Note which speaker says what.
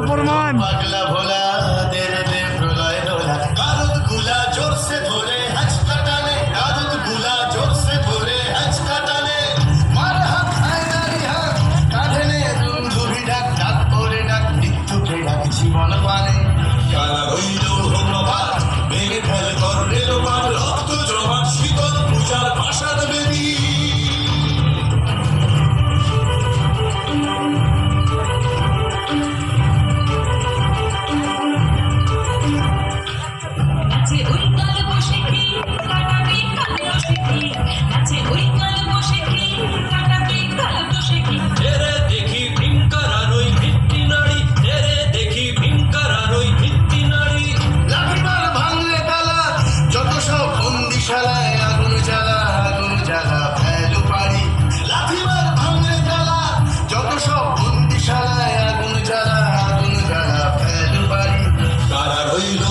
Speaker 1: প্রমাণ।
Speaker 2: পাগলা ভোলা দের দে প্রলয় দোলা কারুদ গুলা জোর সে ধরে হাঁচকা টানে কারুদ গুলা জোর সে ধরে হাঁচকা টানে মার হাত হায়দারি হাত কাঁধে নে দুন্দুভি ডাক ডাক করে ডাক মৃত্যুকে ডাক জীবন পানে কারা রইল ভগবান ভেঙে ফেল কর রেলবার রক্ত জমা শীতল পূজার ভাষার বেদী
Speaker 3: নাচে ওই কাল বসে কি কাটাবে কালো শেখি নাচে ওই কাল বসে কি কাটাবে কালো শেখি
Speaker 4: তেরে দেখি ভিঙ্কার আর ওই ভিত্তি নারী তেরে দেখি ভিঙ্কার আর ওই ভিত্তি নারী
Speaker 2: লাঠিমার ভাঙলে তালা যত সব বন্দিশালায় আগুন জ্বালা ফেলু পারি লাঠিমার ভাঙলে তালা যত সব বন্দিশালায় আগুন জ্বালা ফেলু পারি কারা রইল